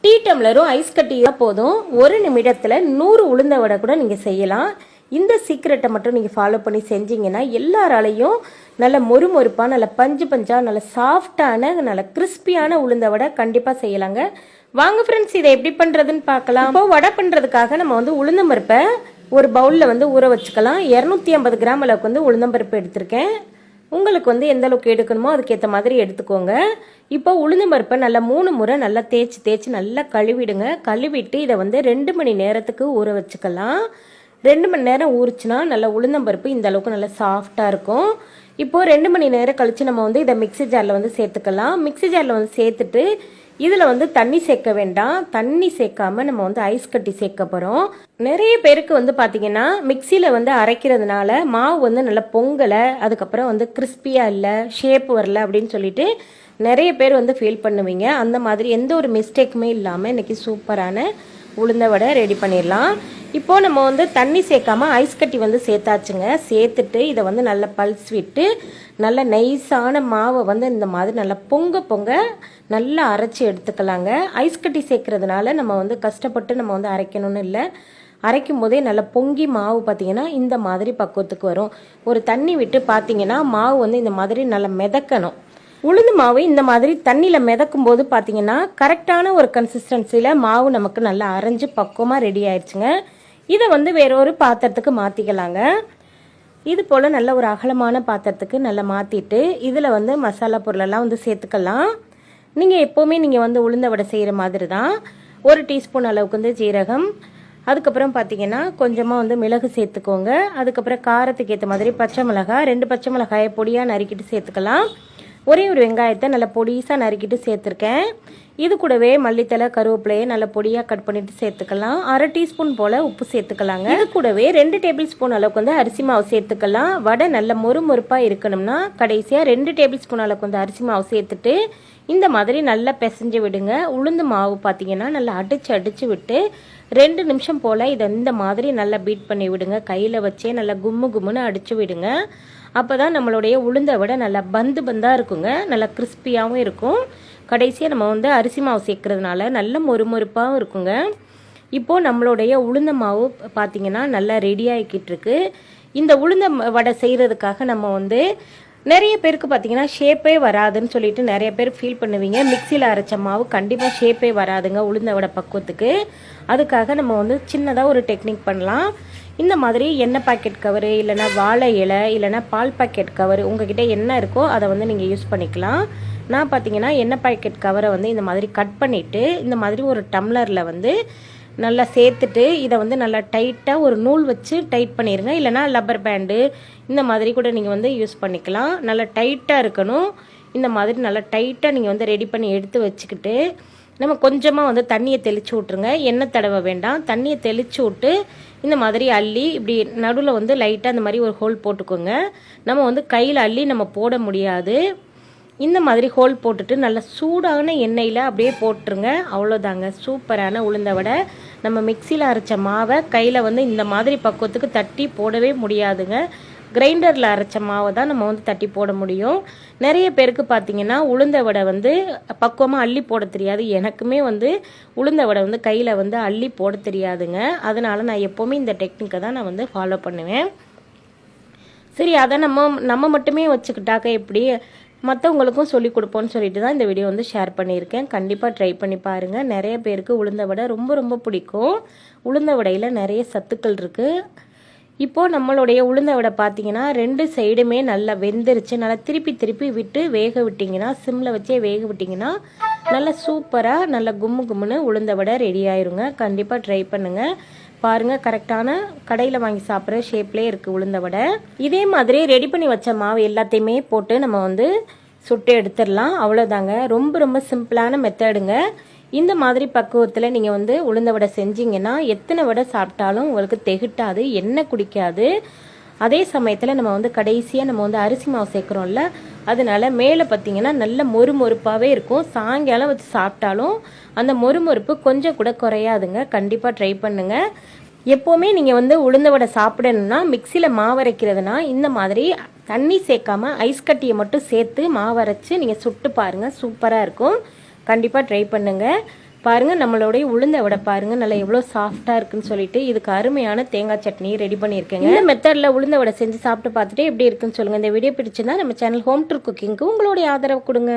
Tea டம்ளரும் ice கட்டியா போதும். 1 நிமிடத்தில் 100 உளுந்த வடை கூட நீங்கள் செய்யலாம். இந்த சீக்ரெட்டை மட்டும் நீங்கள் ஃபாலோ பண்ணி செஞ்சீங்கன்னா எல்லாராலையும் நல்ல மொறுமொறுப்பாக, நல்ல பஞ்சு பஞ்சாக, நல்ல சாஃப்டான, நல்ல கிறிஸ்பியான உளுந்த வடை கண்டிப்பாக செய்யலாங்க. வாங்க ஃப்ரெண்ட்ஸ், இதை எப்படி பண்ணுறதுன்னு பார்க்கலாம். இப்போ வடை பண்ணுறதுக்காக நம்ம உளுந்தம்பருப்பை ஒரு பவுலில் ஊற வச்சுக்கலாம். 250 கிராம் அளவுக்கு உளுந்தம்பருப்பு எடுத்திருக்கேன். உங்களுக்கு எந்த அளவுக்கு எடுக்கணுமோ அதுக்கேற்ற மாதிரி எடுத்துக்கோங்க. இப்போ உளுந்தம்பருப்பை நல்லா 3 முறை நல்லா தேய்ச்சி நல்லா கழுவிடுங்க. கழுவிட்டு இதை 2 மணி நேரத்துக்கு ஊற வச்சுக்கலாம். 2 மணி நேரம் ஊறிச்சுன்னா நல்லா உளுந்தம்பருப்பு இந்த அளவுக்கு நல்லா சாஃப்டாக இருக்கும். இப்போது 2 மணி நேரம் கழித்து நம்ம இதை மிக்ஸி ஜாரில் சேர்த்துக்கலாம். மிக்ஸி ஜாரில் சேர்த்துட்டு இதில் தண்ணி சேர்க்க வேண்டாம். தண்ணி சேர்க்காம நம்ம ஐஸ் கட்டி சேர்க்க போகிறோம். நிறைய பேருக்கு பார்த்தீங்கன்னா மிக்சியில் அரைக்கிறதுனால மாவு நல்லா பொங்கலை, அதுக்கப்புறம் கிறிஸ்பியாக இல்லை, ஷேப் வரல அப்படின்னு சொல்லிட்டு நிறைய பேர் ஃபீல் பண்ணுவீங்க. அந்த மாதிரி எந்த ஒரு மிஸ்டேக்குமே இல்லாமல் இன்றைக்கி சூப்பரான உளுந்த வடை ரெடி பண்ணிடலாம். இப்போது நம்ம தண்ணி சேர்க்காம ஐஸ் கட்டி சேர்த்தாச்சுங்க. சேர்த்துட்டு இதை நல்லா பல்ஸ் விட்டு நல்ல நைஸான மாவை இந்த மாதிரி நல்லா பொங்க நல்லா அரைச்சி எடுத்துக்கலாங்க. ஐஸ் கட்டி சேர்க்கறதுனால நம்ம கஷ்டப்பட்டு நம்ம அரைக்கணும்னு இல்லை. அரைக்கும் போதே நல்லா பொங்கி மாவு பார்த்தீங்கன்னா இந்த மாதிரி பக்குவத்துக்கு வரும். ஒரு தண்ணி விட்டு பார்த்தீங்கன்னா மாவு இந்த மாதிரி நல்லா மிதக்கணும். உளுந்து மாவு இந்த மாதிரி தண்ணியில் மிதக்கும் போது பார்த்தீங்கன்னா கரெக்டான ஒரு கன்சிஸ்டன்சியில் மாவு நமக்கு நல்லா அரைஞ்சு பக்குவமாக ரெடி ஆயிடுச்சுங்க. இதை வேற ஒரு பாத்திரத்துக்கு மாற்றிக்கலாங்க. இது போல் நல்ல ஒரு அகலமான பாத்திரத்துக்கு நல்லா மாற்றிட்டு இதில் மசாலா பொருளெல்லாம் சேர்த்துக்கலாம். நீங்கள் எப்போவுமே நீங்கள் உளுந்த வடை செய்கிற மாதிரி தான். 1 டீஸ்பூன் அளவுக்கு ஜீரகம், அதுக்கப்புறம் பார்த்தீங்கன்னா கொஞ்சமாக மிளகு சேர்த்துக்கோங்க. அதுக்கப்புறம் காரத்துக்கு ஏற்ற மாதிரி பச்சை மிளகாய், 2 பச்சை மிளகாயை பொடியாக நறுக்கிட்டு சேர்த்துக்கலாம். ஒரே ஒரு வெங்காயத்தை நல்லா பொடிசாக நறுக்கிட்டு சேர்த்துருக்கேன். இது கூடவே மல்லித்தலை, கருவேப்பிலையை நல்லா பொடியாக கட் பண்ணிட்டு சேர்த்துக்கலாம். 1/2 டீஸ்பூன் போல் உப்பு சேர்த்துக்கலாங்க. இது கூடவே 2 டேபிள் ஸ்பூன் அளவுக்கு அரிசி மாவு சேர்த்துக்கலாம். வடை நல்ல மொறுமொறுப்பாக இருக்கணும்னா கடைசியாக 2 டேபிள் ஸ்பூன் அளவுக்கு அரிசி மாவு சேர்த்துட்டு இந்த மாதிரி நல்லா பிசைஞ்சு விடுங்க. உளுந்து மாவு பார்த்தீங்கன்னா நல்லா அடித்து விட்டு 2 நிமிஷம் போல் இதை இந்த மாதிரி நல்லா பீட் பண்ணி விடுங்க. கையில் வச்சே நல்லா கும்முன்னு அடித்து விடுங்க. அப்போ தான் நம்மளுடைய உளுந்த வடை நல்லா பந்தாக இருக்குங்க. நல்லா கிறிஸ்பியாகவும் இருக்கும். கடைசியாக நம்ம அரிசி மாவு சேர்க்கறதுனால நல்ல மொறுமொறுப்பாகவும் இருக்குங்க. இப்போது நம்மளுடைய உளுந்த மாவு பார்த்திங்கன்னா நல்லா ரெடி ஆகிக்கிட்டு இருக்கு. இந்த உளுந்த வடை செய்கிறதுக்காக நம்ம நிறைய பேருக்கு பார்த்தீங்கன்னா ஷேப்பே வராதுன்னு சொல்லிட்டு நிறைய பேர் ஃபீல் பண்ணுவீங்க. மிக்சியில் அரைச்ச மாவு கண்டிப்பாக ஷேப்பே வராதுங்க உளுந்த வடை பக்குவத்துக்கு. அதுக்காக நம்ம சின்னதாக ஒரு டெக்னிக் பண்ணலாம். இந்த மாதிரி எண்ணெய் பாக்கெட் கவரு, இல்லைனா வாழை இலை, இல்லைனா பால் பாக்கெட் கவர், உங்ககிட்ட என்ன இருக்கோ அதை நீங்கள் யூஸ் பண்ணிக்கலாம். நான் பார்த்தீங்கன்னா எண்ணெய் பாக்கெட் கவரை இந்த மாதிரி கட் பண்ணிவிட்டு இந்த மாதிரி ஒரு டம்ளரில் நல்லா சேர்த்துட்டு இதை நல்லா டைட்டாக ஒரு நூல் வச்சு டைட் பண்ணிடுங்க. இல்லைனா லப்பர் பேண்டு இந்த மாதிரி கூட நீங்கள் யூஸ் பண்ணிக்கலாம். நல்லா டைட்டாக இருக்கணும். இந்த மாதிரி நல்லா டைட்டாக நீங்கள் ரெடி பண்ணி எடுத்து வச்சுக்கிட்டு நம்ம கொஞ்சமாக தண்ணியை தெளித்து விட்ருங்க. எண்ணெய் தடவை வேண்டாம். தண்ணியை தெளித்து விட்டு இந்த மாதிரி அள்ளி இப்படி நடுவில் லைட்டாக இந்த மாதிரி ஒரு ஹோல் போட்டுக்கோங்க. நம்ம கையில் அள்ளி நம்ம போட முடியாது. இந்த மாதிரி ஹோல் போட்டுட்டு நல்லா சூடான எண்ணெயில் அப்படியே போட்டுருங்க. அவ்வளோதாங்க, சூப்பரான உளுந்த வடை. நம்ம மிக்சியில் அரைச்ச மாவை கையில் இந்த மாதிரி பக்குவத்துக்கு தட்டி போடவே முடியாதுங்க. கிரைண்டரில் அரைச்ச மாவை தான் நம்ம தட்டி போட முடியும். நிறைய பேருக்கு பார்த்தீங்கன்னா உளுந்த வடை பக்குவமாக அள்ளி போட தெரியாது. எனக்குமே உளுந்த வடை கையில் அள்ளி போட தெரியாதுங்க. அதனால் நான் எப்போவுமே இந்த டெக்னிக்கை தான் நான் ஃபாலோ பண்ணுவேன். சரி, அதை நம்ம மட்டுமே வச்சுக்கிட்டாக்க எப்படி, மற்றவங்களுக்கும் சொல்லிக் கொடுப்போன்னு சொல்லிட்டு தான் இந்த வீடியோ ஷேர் பண்ணியிருக்கேன். கண்டிப்பாக ட்ரை பண்ணி பாருங்கள். நிறைய பேருக்கு உளுந்த வடை ரொம்ப பிடிக்கும். உளுந்த வடையில் நிறைய சத்துக்கள் இருக்குது. இப்போது நம்மளுடைய உளுந்த வடை பார்த்தீங்கன்னா 2 சைடுமே நல்லா வெந்துருச்சு. நல்லா திருப்பி விட்டு வேக விட்டிங்கன்னா, சிம்மில் வச்சே வேக விட்டிங்கன்னா நல்லா சூப்பராக நல்லா கும்முன்னு உளுந்த வடை ரெடி ஆயிருங்க. கண்டிப்பாக ட்ரை பண்ணுங்கள். பாருங்கள், கரெக்டான கடையில் வாங்கி சாப்பிட்ற ஷேப்லேயே இருக்குது உளுந்த வடை. இதே மாதிரி ரெடி பண்ணி வச்ச மாவு எல்லாத்தையுமே போட்டு நம்ம சுட்டு எடுத்துடலாம். அவ்வளோதாங்க, ரொம்ப சிம்பிளான மெத்தடுங்க. இந்த மாதிரி பக்குவத்தில் நீங்கள் உளுந்த வடை செஞ்சீங்கன்னா எத்தனை வடை சாப்பிட்டாலும் உங்களுக்கு திகட்டாது, எண்ணெய் குடிக்காது. அதே சமயத்தில் நம்ம கடைசியாக நம்ம அரிசி மாவு சேர்க்குறோம்ல, அதனால மேலே பார்த்தீங்கன்னா நல்ல மொறுமொறுப்பாகவே இருக்கும். சாயங்காலம் வச்சு சாப்பிட்டாலும் அந்த மொறுமொறுப்பு கொஞ்சம் கூட குறையாதுங்க. கண்டிப்பாக ட்ரை பண்ணுங்கள். எப்போவுமே நீங்கள் உளுந்த வடை சாப்பிடணும்னா மிக்சியில் மாவரைக்கிறதுனா இந்த மாதிரி தண்ணி சேர்க்காம ஐஸ் கட்டியை மட்டும் சேர்த்து மாவரைச்சு நீங்கள் சுட்டு பாருங்கள், சூப்பராக இருக்கும். கண்டிப்பாக ட்ரை பண்ணுங்கள். பாருங்கள் நம்மளுடைய உளுந்த வடை பாருங்கள் நல்லா எவ்வளோ சாஃப்டாக இருக்குன்னு சொல்லிட்டு இதுக்கு அருமையான தேங்காய் சட்னி ரெடி பண்ணியிருக்கேங்க. இந்த மெத்தடில் உளுந்த வடை செஞ்சு சாப்பிட்டு பார்த்துட்டு எப்படி இருக்குன்னு சொல்லுங்கள். இந்த வீடியோ பிடிச்சிருந்தா நம்ம சேனல் ஹோம் டூர் குக்கிங்க்கு உங்களுடைய ஆதரவு கொடுங்க.